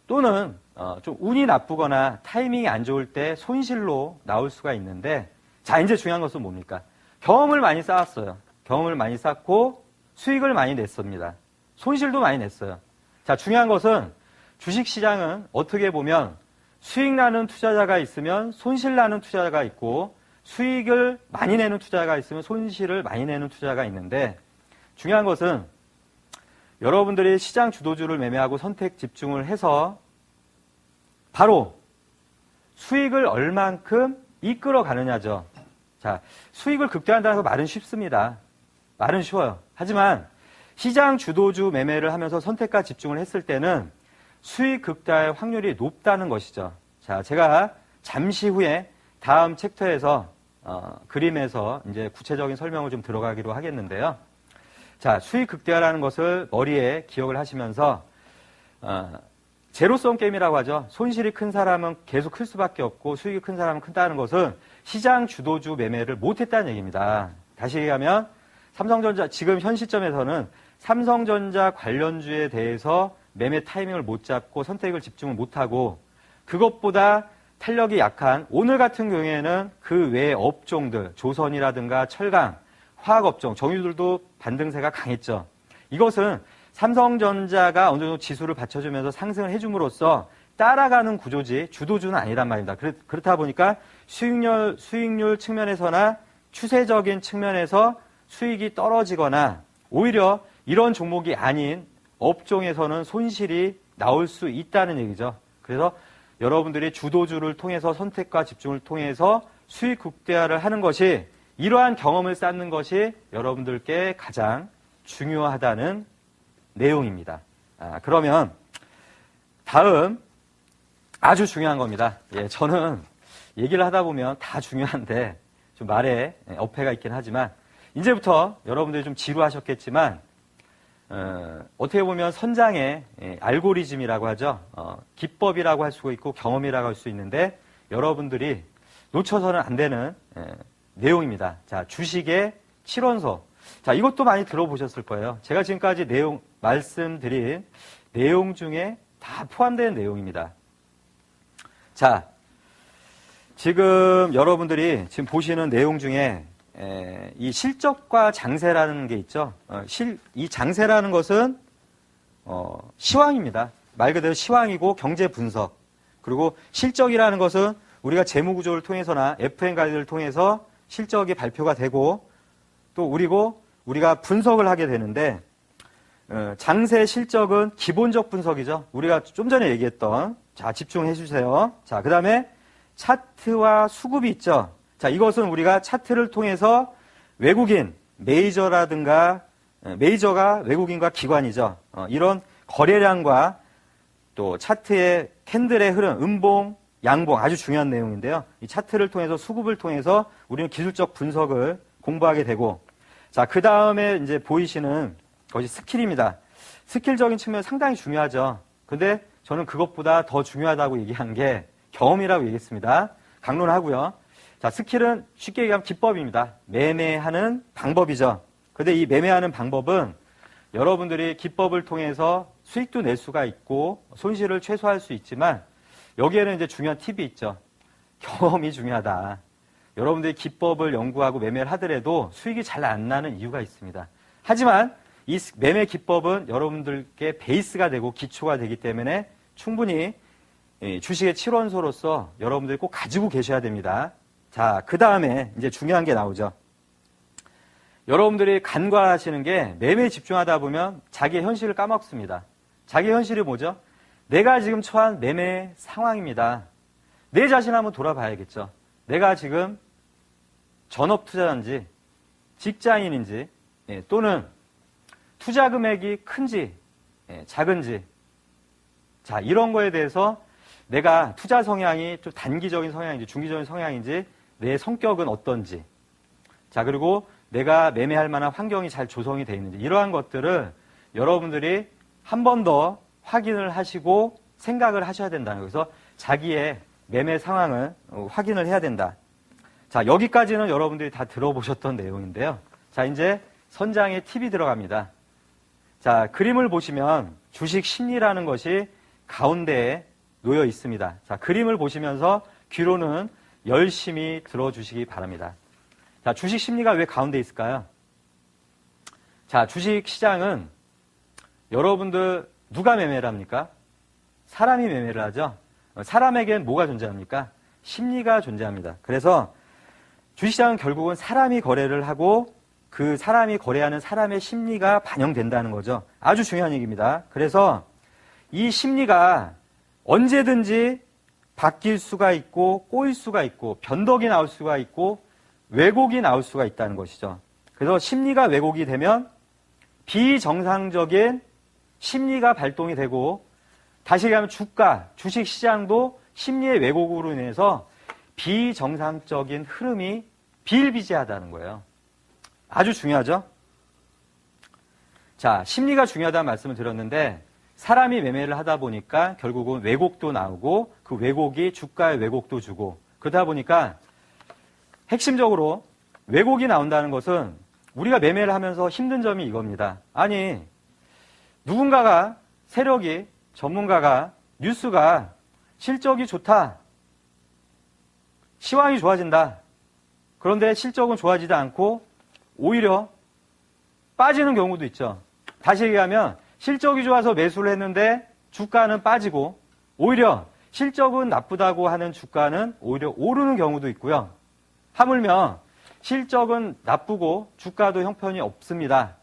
또는 좀 운이 나쁘거나 타이밍이 안 좋을 때 손실로 나올 수가 있는데 자, 이제 중요한 것은 뭡니까? 경험을 많이 쌓았어요. 경험을 많이 쌓고 수익을 많이 냈습니다. 손실도 많이 냈어요. 자, 중요한 것은 주식시장은 어떻게 보면 수익 나는 투자자가 있으면 손실 나는 투자자가 있고 수익을 많이 내는 투자자가 있으면 손실을 많이 내는 투자자가 있는데 중요한 것은 여러분들이 시장 주도주를 매매하고 선택 집중을 해서 바로 수익을 얼만큼 이끌어 가느냐죠. 자, 수익을 극대화한다는 거 말은 쉽습니다. 말은 쉬워요. 하지만 시장 주도주 매매를 하면서 선택과 집중을 했을 때는 수익 극대화의 확률이 높다는 것이죠. 자, 제가 잠시 후에 다음 챕터에서 그림에서 이제 구체적인 설명을 좀 들어가기로 하겠는데요. 자, 수익 극대화라는 것을 머리에 기억을 하시면서 제로섬 게임이라고 하죠. 손실이 큰 사람은 계속 클 수밖에 없고 수익이 큰 사람은 큰다는 것은 시장 주도주 매매를 못했다는 얘기입니다. 다시 얘기하면 삼성전자 지금 현 시점에서는 삼성전자 관련주에 대해서 매매 타이밍을 못 잡고 선택을 집중을 못하고 그것보다 탄력이 약한 오늘 같은 경우에는 그 외의 업종들 조선이라든가 철강, 화학업종, 정유들도 반등세가 강했죠. 이것은 삼성전자가 어느 정도 지수를 받쳐주면서 상승을 해줌으로써 따라가는 구조지 주도주는 아니란 말입니다. 그렇다 보니까 수익률 측면에서나 추세적인 측면에서 수익이 떨어지거나 오히려 이런 종목이 아닌 업종에서는 손실이 나올 수 있다는 얘기죠. 그래서 여러분들이 주도주를 통해서 선택과 집중을 통해서 수익 극대화를 하는 것이 이러한 경험을 쌓는 것이 여러분들께 가장 중요하다는 내용입니다. 그러면 다음 아주 중요한 겁니다. 예, 저는 얘기를 하다 보면 다 중요한데 좀 말에 어폐가 있긴 하지만 이제부터 여러분들이 좀 지루하셨겠지만 어떻게 보면 선장의 알고리즘이라고 하죠. 기법이라고 할 수 있고 경험이라고 할 수 있는데 여러분들이 놓쳐서는 안 되는 내용입니다. 자, 주식의 7원소. 자, 이것도 많이 들어보셨을 거예요. 제가 지금까지 말씀드린 내용 중에 다 포함된 내용입니다. 자, 지금 여러분들이 지금 보시는 내용 중에 이 실적과 장세라는 게 있죠. 이 장세라는 것은 시황입니다. 말 그대로 시황이고 경제 분석. 그리고 실적이라는 것은 우리가 재무구조를 통해서나 FM 가이드를 통해서 실적이 발표가 되고 또 우리가 분석을 하게 되는데 장세 실적은 기본적 분석이죠. 우리가 좀 전에 얘기했던 자 집중해 주세요. 자, 그 다음에 차트와 수급이 있죠. 자, 이것은 우리가 차트를 통해서 외국인, 메이저가 외국인과 기관이죠. 이런 거래량과 또 차트의 캔들의 흐름, 음봉, 양봉 아주 중요한 내용인데요. 이 차트를 통해서 수급을 통해서 우리는 기술적 분석을 공부하게 되고 자, 그 다음에 이제 보이시는 것이 스킬입니다. 스킬적인 측면 상당히 중요하죠. 근데 저는 그것보다 더 중요하다고 얘기한 게 경험이라고 얘기했습니다. 강론하고요. 자, 스킬은 쉽게 얘기하면 기법입니다. 매매하는 방법이죠. 근데 이 매매하는 방법은 여러분들이 기법을 통해서 수익도 낼 수가 있고 손실을 최소화할 수 있지만 여기에는 이제 중요한 팁이 있죠. 경험이 중요하다. 여러분들이 기법을 연구하고 매매를 하더라도 수익이 잘 안 나는 이유가 있습니다. 하지만 이 매매 기법은 여러분들께 베이스가 되고 기초가 되기 때문에 충분히 주식의 7원소로서 여러분들이 꼭 가지고 계셔야 됩니다. 자, 그 다음에 이제 중요한 게 나오죠. 여러분들이 간과하시는 게 매매에 집중하다 보면 자기의 현실을 까먹습니다. 자기 현실이 뭐죠? 내가 지금 처한 매매 상황입니다. 내 자신 한번 돌아봐야겠죠. 내가 지금 전업 투자자인지 직장인인지 또는 투자 금액이 큰지 작은지 자, 이런 거에 대해서 내가 투자 성향이 좀 단기적인 성향인지 중기적인 성향인지 내 성격은 어떤지 자, 그리고 내가 매매할 만한 환경이 잘 조성이 되어 있는지 이러한 것들을 여러분들이 한 번 더 확인을 하시고 생각을 하셔야 된다는 거예요. 그래서 자기의 매매 상황을 확인을 해야 된다. 자, 여기까지는 여러분들이 다 들어보셨던 내용인데요. 자, 이제 선장의 팁이 들어갑니다. 자, 그림을 보시면 주식 심리라는 것이 가운데에 놓여 있습니다. 자, 그림을 보시면서 귀로는 열심히 들어주시기 바랍니다. 자, 주식 심리가 왜 가운데 있을까요? 자, 주식 시장은 여러분들 누가 매매를 합니까? 사람이 매매를 하죠. 사람에겐 뭐가 존재합니까? 심리가 존재합니다. 그래서 주식시장은 결국은 사람이 거래를 하고 그 사람이 거래하는 사람의 심리가 반영된다는 거죠. 아주 중요한 얘기입니다. 그래서 이 심리가 언제든지 바뀔 수가 있고 꼬일 수가 있고 변덕이 나올 수가 있고 왜곡이 나올 수가 있다는 것이죠. 그래서 심리가 왜곡이 되면 비정상적인 심리가 발동이 되고 다시 얘기하면 주가, 주식시장도 심리의 왜곡으로 인해서 비정상적인 흐름이 비일비재하다는 거예요. 아주 중요하죠? 자, 심리가 중요하다는 말씀을 드렸는데 사람이 매매를 하다 보니까 결국은 왜곡도 나오고 그 왜곡이 주가에 왜곡도 주고 그러다 보니까 핵심적으로 왜곡이 나온다는 것은 우리가 매매를 하면서 힘든 점이 이겁니다. 아니, 누군가가 세력이 전문가가 뉴스가 실적이 좋다. 시황이 좋아진다. 그런데 실적은 좋아지지 않고 오히려 빠지는 경우도 있죠. 다시 얘기하면 실적이 좋아서 매수를 했는데 주가는 빠지고 오히려 실적은 나쁘다고 하는 주가는 오히려 오르는 경우도 있고요. 하물며 실적은 나쁘고 주가도 형편이 없습니다.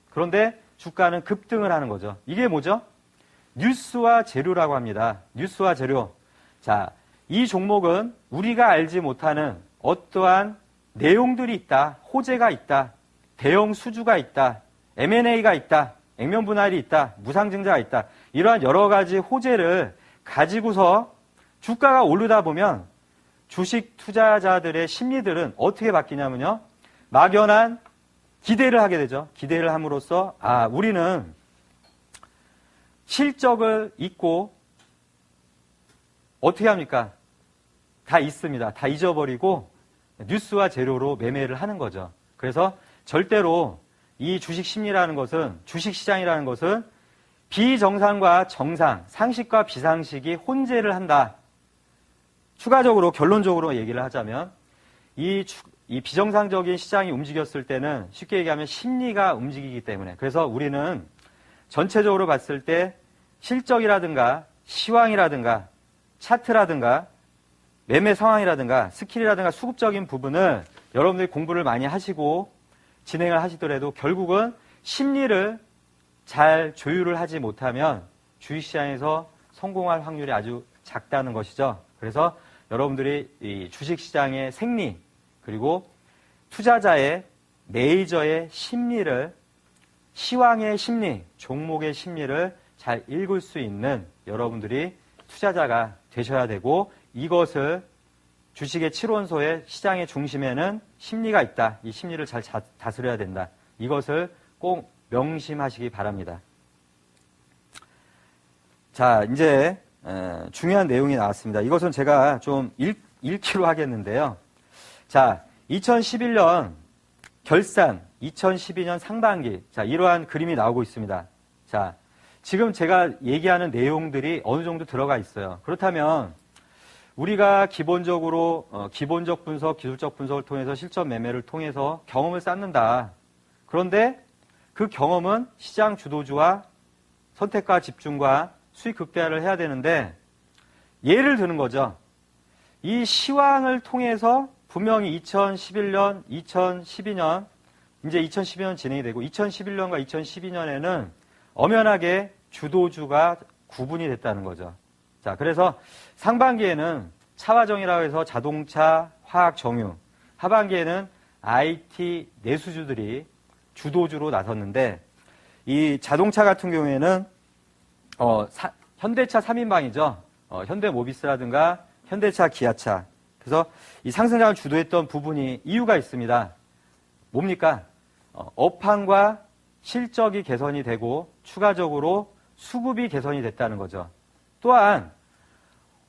그런데 주가는 급등을 하는 거죠. 이게 뭐죠? 뉴스와 재료라고 합니다. 뉴스와 재료. 자, 이 종목은 우리가 알지 못하는 어떠한 내용들이 있다, 호재가 있다, 대형 수주가 있다, M&A가 있다, 액면 분할이 있다, 무상증자가 있다. 이러한 여러 가지 호재를 가지고서 주가가 오르다 보면 주식 투자자들의 심리들은 어떻게 바뀌냐면요. 막연한 기대를 하게 되죠. 기대를 함으로써 우리는 실적을 잊고 어떻게 합니까? 다 있습니다. 다 잊어버리고 뉴스와 재료로 매매를 하는 거죠. 그래서 절대로 이 주식 심리라는 것은, 주식 시장이라는 것은 비정상과 정상, 상식과 비상식이 혼재를 한다. 추가적으로 결론적으로 얘기를 하자면 이 비정상적인 시장이 움직였을 때는 쉽게 얘기하면 심리가 움직이기 때문에 그래서 우리는 전체적으로 봤을 때 실적이라든가 시황이라든가 차트라든가 매매 상황이라든가 스킬이라든가 수급적인 부분을 여러분들이 공부를 많이 하시고 진행을 하시더라도 결국은 심리를 잘 조율을 하지 못하면 주식시장에서 성공할 확률이 아주 작다는 것이죠. 그래서 여러분들이 이 주식시장의 생리 그리고 투자자의 메이저의 심리를 시황의 심리, 종목의 심리를 잘 읽을 수 있는 여러분들이 투자자가 되셔야 되고 이것을 주식의 칠원소의 시장의 중심에는 심리가 있다. 이 심리를 잘 다스려야 된다. 이것을 꼭 명심하시기 바랍니다. 자, 이제 중요한 내용이 나왔습니다. 이것은 제가 좀 읽기로 하겠는데요. 자, 2011년 결산, 2012년 상반기. 자, 이러한 그림이 나오고 있습니다. 자, 지금 제가 얘기하는 내용들이 어느 정도 들어가 있어요. 그렇다면 우리가 기본적으로 기본적 분석, 기술적 분석을 통해서 실전 매매를 통해서 경험을 쌓는다. 그런데 그 경험은 시장 주도주와 선택과 집중과 수익 극대화를 해야 되는데 예를 드는 거죠. 이 시황을 통해서 분명히 2011년, 2012년, 이제 2012년 진행이 되고 2011년과 2012년에는 엄연하게 주도주가 구분이 됐다는 거죠. 자, 그래서 상반기에는 차화정이라고 해서 자동차, 화학, 정유, 하반기에는 IT 내수주들이 주도주로 나섰는데 이 자동차 같은 경우에는 현대차 3인방이죠. 현대모비스라든가 현대차, 기아차. 그래서 이 상승장을 주도했던 부분이 이유가 있습니다. 뭡니까? 업황과 실적이 개선이 되고 추가적으로 수급이 개선이 됐다는 거죠. 또한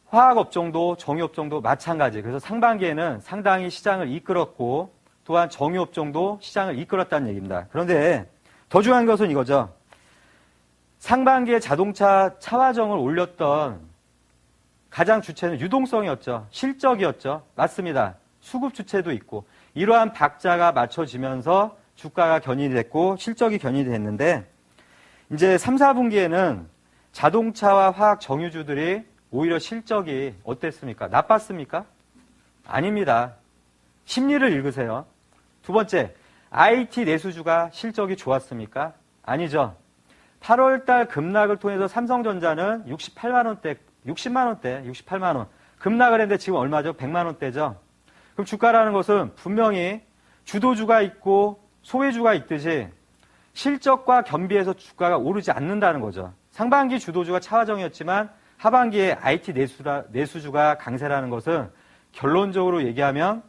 화학업종도 정유업종도 마찬가지. 그래서 상반기에는 상당히 시장을 이끌었고 또한 정유업종도 시장을 이끌었다는 얘기입니다. 그런데 더 중요한 것은 이거죠. 상반기에 자동차 차화정을 올렸던 가장 주체는 유동성이었죠. 실적이었죠. 맞습니다. 수급 주체도 있고 이러한 박자가 맞춰지면서 주가가 견인이 됐고 실적이 견인이 됐는데 이제 3, 4분기에는 자동차와 화학 정유주들이 오히려 실적이 어땠습니까? 나빴습니까? 아닙니다. 심리를 읽으세요. 두 번째, IT 내수주가 실적이 좋았습니까? 아니죠. 8월달 급락을 통해서 삼성전자는 68만 원대, 60만 원대, 68만 원. 급락을 했는데 지금 얼마죠? 100만 원대죠. 그럼 주가라는 것은 분명히 주도주가 있고 소외주가 있듯이 실적과 겸비해서 주가가 오르지 않는다는 거죠. 상반기 주도주가 차화정이었지만 하반기에 IT 내수주가 강세라는 것은 결론적으로 얘기하면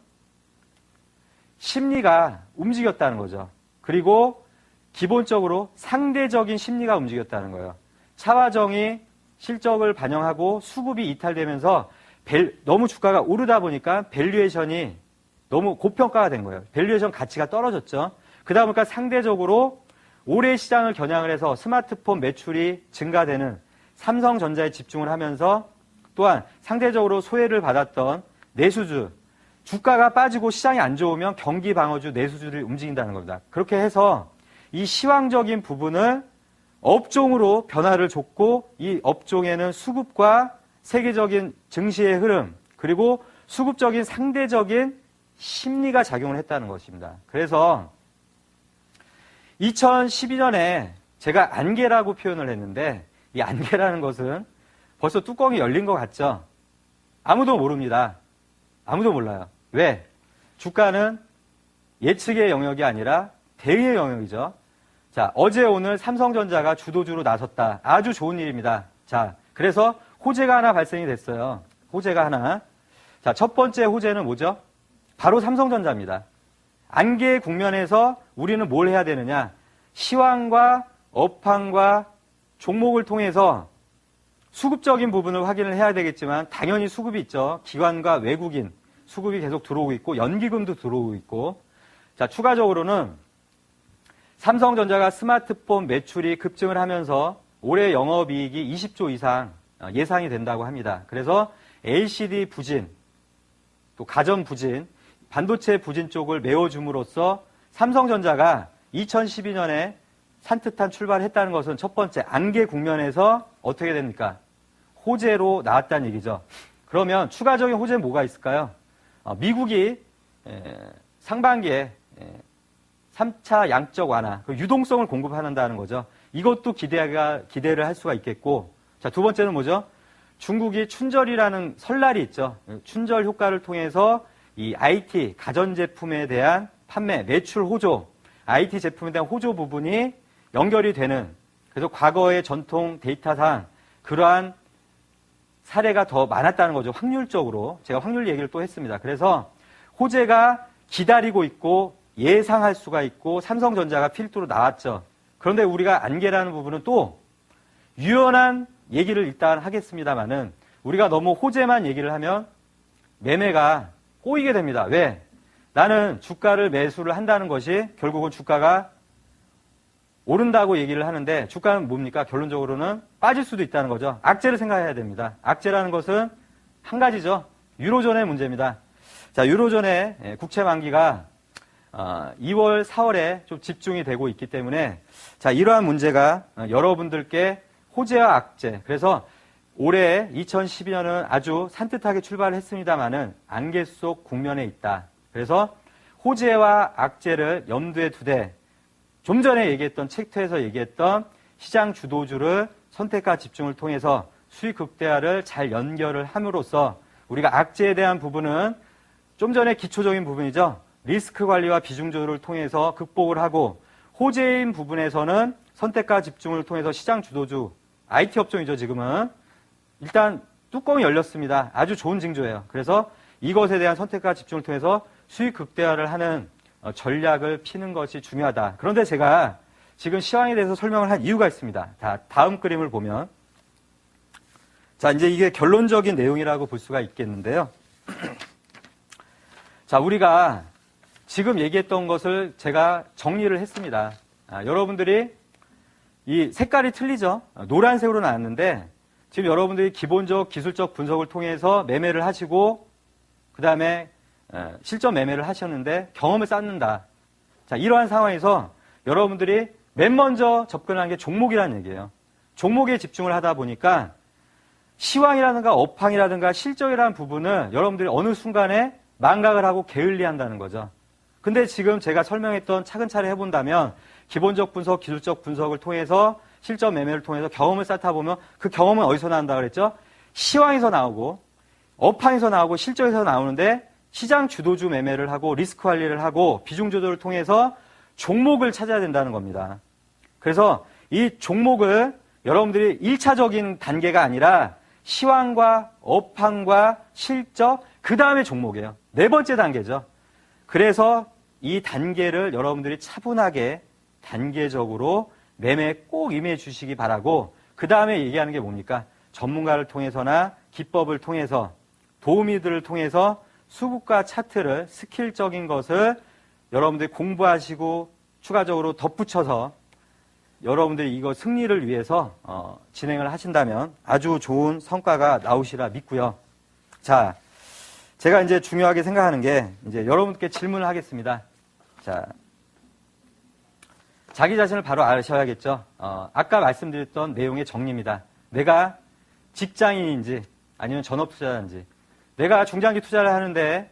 심리가 움직였다는 거죠. 그리고 기본적으로 상대적인 심리가 움직였다는 거예요. 차화정이 실적을 반영하고 수급이 이탈되면서 너무 주가가 오르다 보니까 밸류에이션이 너무 고평가가 된 거예요. 밸류에이션 가치가 떨어졌죠. 그러다 보니까 상대적으로 올해 시장을 겨냥을 해서 스마트폰 매출이 증가되는 삼성전자에 집중을 하면서 또한 상대적으로 소외를 받았던 내수주, 주가가 빠지고 시장이 안 좋으면 경기 방어주, 내수주들이 움직인다는 겁니다. 그렇게 해서 이 시황적인 부분을 업종으로 변화를 줬고 이 업종에는 수급과 세계적인 증시의 흐름 그리고 수급적인 상대적인 심리가 작용을 했다는 것입니다. 그래서 2012년에 제가 안개라고 표현을 했는데 이 안개라는 것은 벌써 뚜껑이 열린 것 같죠? 아무도 모릅니다. 아무도 몰라요. 왜? 주가는 예측의 영역이 아니라 대의의 영역이죠. 자, 어제 오늘 삼성전자가 주도주로 나섰다. 아주 좋은 일입니다. 자, 그래서 호재가 하나 발생이 됐어요. 호재가 하나. 자, 첫 번째 호재는 뭐죠? 바로 삼성전자입니다. 안개의 국면에서 우리는 뭘 해야 되느냐? 시황과 업황과 종목을 통해서 수급적인 부분을 확인을 해야 되겠지만 당연히 수급이 있죠. 기관과 외국인 수급이 계속 들어오고 있고 연기금도 들어오고 있고 자, 추가적으로는 삼성전자가 스마트폰 매출이 급증을 하면서 올해 영업이익이 20조 이상 예상이 된다고 합니다. 그래서 LCD 부진, 또 가전 부진, 반도체 부진 쪽을 메워줌으로써 삼성전자가 2012년에 산뜻한 출발을 했다는 것은 첫 번째 안개 국면에서 어떻게 됩니까? 호재로 나왔다는 얘기죠. 그러면 추가적인 호재는 뭐가 있을까요? 미국이 상반기에 3차 양적 완화, 유동성을 공급한다는 거죠. 이것도 기대를 할 수가 있겠고, 자, 두 번째는 뭐죠? 중국이 춘절이라는 설날이 있죠. 춘절 효과를 통해서 이 IT 가전제품에 대한 판매, 매출 호조, IT 제품에 대한 호조 부분이 연결이 되는, 그래서 과거의 전통 데이터상 그러한 사례가 더 많았다는 거죠. 확률적으로. 제가 확률 얘기를 또 했습니다. 그래서 호재가 기다리고 있고 예상할 수가 있고 삼성전자가 필두로 나왔죠. 그런데 우리가 안개라는 부분은 또 유연한 얘기를 일단 하겠습니다만은 우리가 너무 호재만 얘기를 하면 매매가 꼬이게 됩니다. 왜? 나는 주가를 매수를 한다는 것이 결국은 주가가 오른다고 얘기를 하는데 주가는 뭡니까? 결론적으로는 빠질 수도 있다는 거죠. 악재를 생각해야 됩니다. 악재라는 것은 한 가지죠. 유로존의 문제입니다. 자, 유로존의 국채 만기가 2월, 4월에 좀 집중이 되고 있기 때문에 자, 이러한 문제가 여러분들께 호재와 악재. 그래서 올해 2012년은 아주 산뜻하게 출발을 했습니다만은 안개 속 국면에 있다. 그래서 호재와 악재를 염두에 두되 좀 전에 얘기했던 챕터에서 얘기했던 시장 주도주를 선택과 집중을 통해서 수익 극대화를 잘 연결을 함으로써 우리가 악재에 대한 부분은 좀 전에 기초적인 부분이죠. 리스크 관리와 비중 조절을 통해서 극복을 하고 호재인 부분에서는 선택과 집중을 통해서 시장 주도주, IT 업종이죠, 지금은. 일단 뚜껑이 열렸습니다. 아주 좋은 징조예요. 그래서 이것에 대한 선택과 집중을 통해서 수익 극대화를 하는 전략을 피는 것이 중요하다. 그런데 제가 지금 시황에 대해서 설명을 한 이유가 있습니다. 자, 다음 그림을 보면 자, 이제 이게 결론적인 내용이라고 볼 수가 있겠는데요. 자, 우리가 지금 얘기했던 것을 제가 정리를 했습니다. 여러분들이 이 색깔이 틀리죠? 노란색으로 나왔는데 지금 여러분들이 기본적 기술적 분석을 통해서 매매를 하시고 그 다음에 실전 매매를 하셨는데 경험을 쌓는다. 자, 이러한 상황에서 여러분들이 맨 먼저 접근한 게 종목이라는 얘기예요. 종목에 집중을 하다 보니까 시황이라든가 업황이라든가 실적이라는 부분을 여러분들이 어느 순간에 망각을 하고 게을리한다는 거죠. 근데 지금 제가 설명했던 차근차례 해본다면 기본적 분석, 기술적 분석을 통해서 실전 매매를 통해서 경험을 쌓다 보면 그 경험은 어디서 나온다 그랬죠? 시황에서 나오고 업황에서 나오고 실적에서 나오는데 시장 주도주 매매를 하고 리스크 관리를 하고 비중 조절을 통해서 종목을 찾아야 된다는 겁니다. 그래서 이 종목을 여러분들이 1차적인 단계가 아니라 시황과 업황과 실적, 그 다음에 종목이에요. 네 번째 단계죠. 그래서 이 단계를 여러분들이 차분하게 단계적으로 매매에 꼭 임해 주시기 바라고, 그 다음에 얘기하는 게 뭡니까? 전문가를 통해서나 기법을 통해서, 도우미들을 통해서 수급과 차트를, 스킬적인 것을 여러분들이 공부하시고 추가적으로 덧붙여서 여러분들이 이거 승리를 위해서 진행을 하신다면 아주 좋은 성과가 나오시라 믿고요. 자, 제가 이제 중요하게 생각하는 게 이제 여러분께 질문을 하겠습니다. 자, 자기 자신을 바로 아셔야겠죠. 아까 말씀드렸던 내용의 정리입니다. 내가 직장인인지 아니면 전업투자자인지, 내가 중장기 투자를 하는데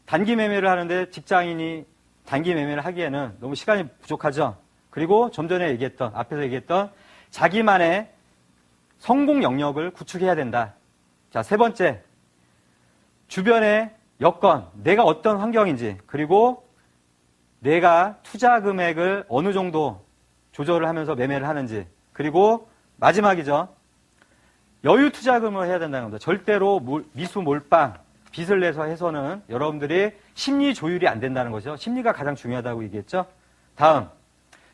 단기 매매를 하는데 직장인이 단기 매매를 하기에는 너무 시간이 부족하죠. 그리고 좀 전에 얘기했던, 앞에서 얘기했던 자기만의 성공 영역을 구축해야 된다. 자, 세 번째, 주변의 여건, 내가 어떤 환경인지, 그리고 내가 투자 금액을 어느 정도 조절을 하면서 매매를 하는지, 그리고 마지막이죠. 여유 투자금을 해야 된다는 겁니다. 절대로 미수 몰빵, 빚을 내서 해서는 여러분들이 심리 조율이 안 된다는 거죠. 심리가 가장 중요하다고 얘기했죠. 다음,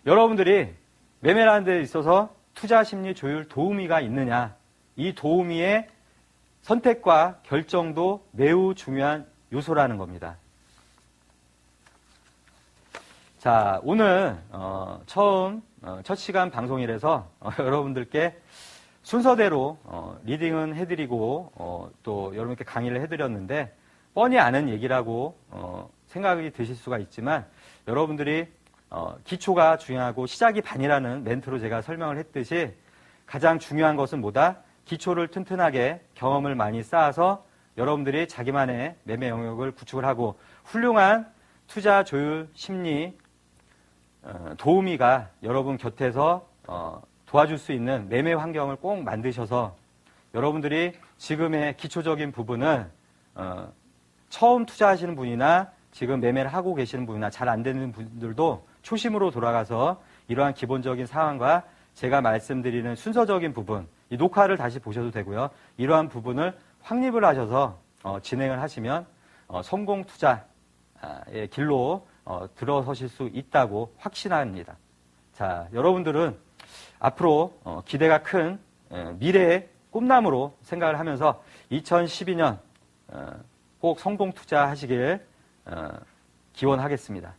여러분들이 매매를 하는 데 있어서 투자 심리 조율 도우미가 있느냐, 이 도우미의 선택과 결정도 매우 중요한 요소라는 겁니다. 자, 오늘 처음 첫 시간 방송이라서 여러분들께 순서대로 리딩은 해드리고 또 여러분께 강의를 해드렸는데, 뻔히 아는 얘기라고 생각이 드실 수가 있지만, 여러분들이 기초가 중요하고 시작이 반이라는 멘트로 제가 설명을 했듯이 가장 중요한 것은 뭐다? 기초를 튼튼하게 경험을 많이 쌓아서 여러분들이 자기만의 매매 영역을 구축을 하고 훌륭한 투자 조율 심리 도우미가 여러분 곁에서 도와줄 수 있는 매매 환경을 꼭 만드셔서 여러분들이 지금의 기초적인 부분을 처음 투자하시는 분이나 지금 매매를 하고 계시는 분이나 잘 안 되는 분들도 초심으로 돌아가서 이러한 기본적인 상황과 제가 말씀드리는 순서적인 부분, 이 녹화를 다시 보셔도 되고요. 이러한 부분을 확립을 하셔서 진행을 하시면 성공 투자의 길로 들어서실 수 있다고 확신합니다. 자, 여러분들은 앞으로 기대가 큰 미래의 꿈나무로 생각을 하면서 2012년 꼭 성공 투자하시길 기원하겠습니다.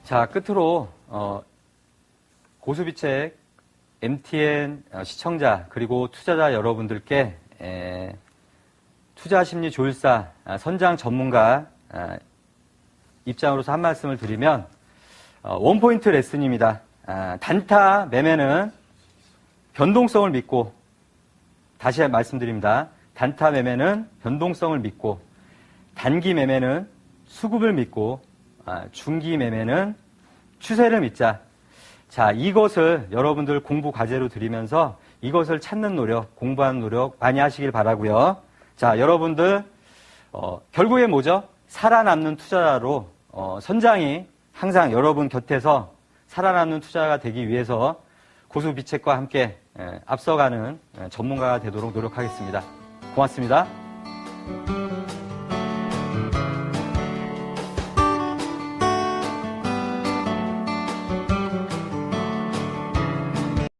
자, 끝으로 고수비책 MTN 시청자 그리고 투자자 여러분들께 투자심리 조율사 선장 전문가 입장으로서 한 말씀을 드리면 원포인트 레슨입니다. 단타 매매는 변동성을 믿고, 다시 말씀드립니다. 단타 매매는 변동성을 믿고, 단기 매매는 수급을 믿고, 중기 매매는 추세를 믿자. 자, 이것을 여러분들 공부 과제로 드리면서 이것을 찾는 노력, 공부하는 노력 많이 하시길 바라고요. 자, 여러분들 결국에 뭐죠? 살아남는 투자자로 선장이 항상 여러분 곁에서 살아남는 투자가 되기 위해서 고수비책과 함께 앞서가는 전문가가 되도록 노력하겠습니다. 고맙습니다.